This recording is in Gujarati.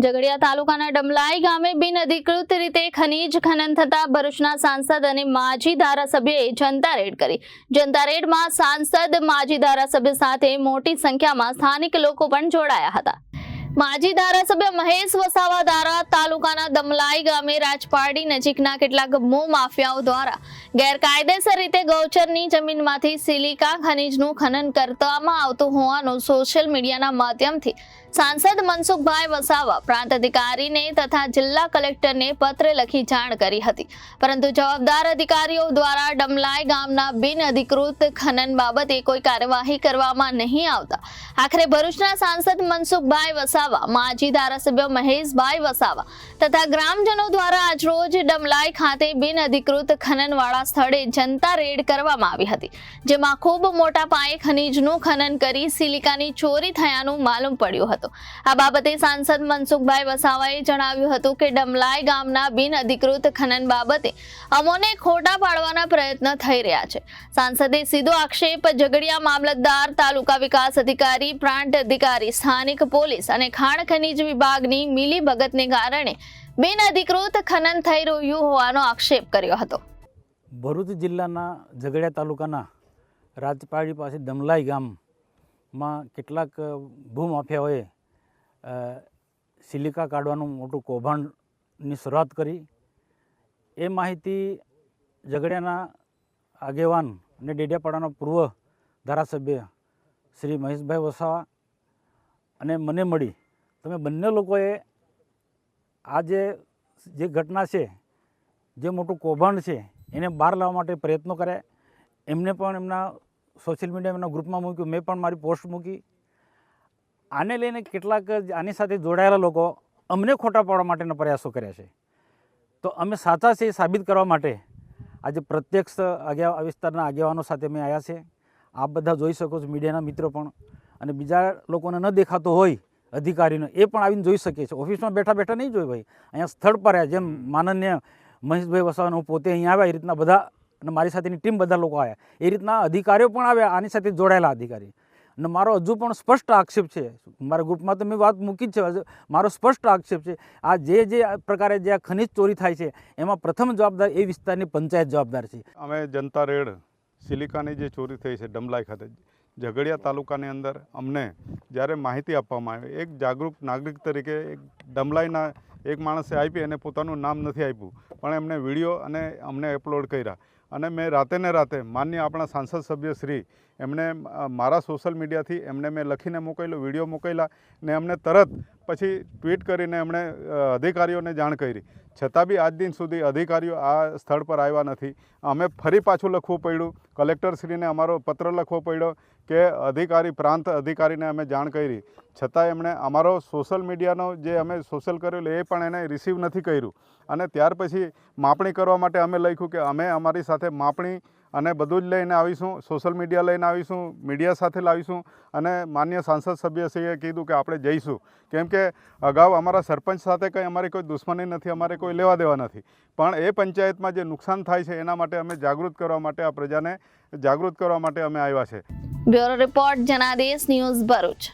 ઝઘડિયા તાલુકાના ડમલાઈ ગામે બિનઅધિકૃત રીતે ખનીજ ખનન થતા ભરૂચના સાંસદ અને માજી ધારાસભ્યએ જનતા રેડ કરી। જનતા રેડમાં સાંસદ માજી ધારાસભ્ય સાથે મોટી સંખ્યામાં સ્થાનિક લોકો પણ જોડાયા હતા। માજી ધારાસભ્ય મહેશ વસાવા દ્વારા તાલુકાના દમલાઈ ગામે રાજપારડી નજીકના કેટલાક ભૂ માફિયાઓ દ્વારા ગેરકાયદેસર રીતે ગૌચરની જમીનમાંથી સિલિકા ખનીજનું ખનન કરવામાં આવતું હોવાનું સોશિયલ મીડિયાના માધ્યમથી सांसद मनसुखभाई वसावा प्रांत अधिकारी ने तथा जिला कलेक्टर ने पत्र लखी जाण करी हती, परंतु जवाबदार अधिकारीओ द्वारा डमलाई गामना बिन अधिकृत खनन बाबते कोई कार्यवाही करवामां नहीं आवता आखरे भरूचना सांसद मनसुखभाई वसावा, माजी धारासभ्य महेशभाई वसावा तथा ग्रामजनों द्वारा आज रोज डमलाई खाते बिन अधिकृत खनन वाळा स्थळे जनता रेड करवामां आवी हती, जेमां खूब मोटा पाये खनिजनुं खनन करी सिलिकानी चोरी थयानुं मालूम पड्युं हतुं। आ बाबते सांसद मनसुखभाई वसावाए जणाव्युं हतुं के डमलाई गामना बिन अधिकृत खनन बाबते अमोने खोटा पाडवाना प्रयत्न थई रह्या छे। सांसदे सीधो आक्षेप झगड़िया मामलतदार, तालुका विकास अधिकारी, प्रांत अधिकारी, स्थानिक पोलीस अने खाण खनिज विभागनी मिलीभगतने कारणे बिन अधिकृत खनन थई रह्युं होવાનો आक्षेप कर्यो हतो। भरूच जिल्लाना झगड़िया तालुकाना राजपारडी पासे डमलाई गाममां કેટલાક ભૂમાફિયાઓએ સિલિકા કાઢવાનું મોટું કૌભાંડની શરૂઆત કરી। એ માહિતી ઝઘડિયાના આગેવાન અને ડેડિયાપાડાના પૂર્વ ધારાસભ્ય શ્રી મહેશભાઈ વસાવા અને મને મળી તમે બંને લોકોએ આ જે ઘટના છે, જે મોટું કૌભાંડ છે એને બહાર લાવવા માટે પ્રયત્નો કર્યા। એમને પણ એમના સોશિયલ મીડિયા એમના ગ્રુપમાં મૂક્યું, મેં પણ મારી પોસ્ટ મૂકી। આને લઈને કેટલાક આની સાથે જોડાયેલા લોકો અમને ખોટા પાડવા માટેના પ્રયાસો કર્યા છે। તો અમે સાચા છે એ સાબિત કરવા માટે આજે પ્રત્યક્ષ વિસ્તારના આગેવાનો સાથે અમે આવ્યા છે। આપ બધા જોઈ શકો છો, મીડિયાના મિત્રો પણ, અને બીજા લોકોને ન દેખાતો હોય અધિકારીને એ પણ આવીને જોઈ શકે છે। ઓફિસમાં બેઠા બેઠા નહીં જોઈ ભાઈ, અહીંયા સ્થળ પર આવ્યા, જેમ માનનીય મહેશભાઈ વસાવાને હું પોતે અહીંયા આવ્યા એ રીતના બધા, અને મારી સાથેની ટીમ બધા લોકો આવ્યા, એ રીતના અધિકારીઓ પણ આવ્યા, આની સાથે જોડાયેલા અધિકારી। અને મારો હજુ પણ સ્પષ્ટ આક્ષેપ છે, મારા ગ્રુપમાં તો મેં વાત મૂકી જ છે, મારો સ્પષ્ટ આક્ષેપ છે આ જે પ્રકારે જે આ ખનિજ ચોરી થાય છે એમાં પ્રથમ જવાબદાર એ વિસ્તારની પંચાયત જવાબદાર છે। અમે જનતા રેડ સિલિકાની જે ચોરી થઈ છે ડમલાઈ ખાતે ઝઘડિયા તાલુકાની અંદર અમને જ્યારે માહિતી આપવામાં આવી, એક જાગૃત નાગરિક તરીકે એક ડમલાઈના એક માણસે આપી અને પોતાનું નામ નથી આપ્યું, પણ એમણે વિડીયો અને અમને અપલોડ કર્યા। અને મેં રાતે ને રાતે માન્ય આપણા સાંસદ સભ્ય શ્રી એમણે મારા સોશિયલ મીડિયાથી એમને મેં લખીને મોકલ્યો, વિડીયો મોકલ્યા ને એમને તરત પછી ટ્વીટ કરીને એમણે અધિકારીઓને જાણ કરી, છતાં બી આજ દિન સુધી અધિકારીઓ આ સ્થળ પર આવ્યા નથી। અમે ફરી પાછું લખવું પડ્યું, કલેક્ટરશ્રીને અમારો પત્ર લખવો પડ્યો કે અધિકારી પ્રાંત અધિકારીને અમે જાણ કરી, છતાં એમણે અમારો સોશિયલ મીડિયાનો જે અમે સોશિયલ કરેલું એ પણ એને રિસીવ નથી કર્યું। અને ત્યાર પછી માપણી કરવા માટે અમે લખ્યું કે અમે અમારી સાથે માપણી અને બધું જ લઈને આવીશું, સોશિયલ મીડિયા લઈને આવીશું, મીડિયા સાથે લાવીશું। અને માન્ય સાંસદ સભ્યશ્રીએ કીધું કે આપણે જઈશું, કેમ કે અગાઉ અમારા સરપંચ સાથે કંઈ અમારી કોઈ દુશ્મની નથી, અમારે કોઈ લેવા દેવા નથી, પણ એ પંચાયતમાં જે નુકસાન થાય છે એના માટે અમે જાગૃત કરવા માટે, આ પ્રજાને જાગૃત કરવા માટે અમે આવ્યા છે। Bureau report, Janadesh news, Bharuch.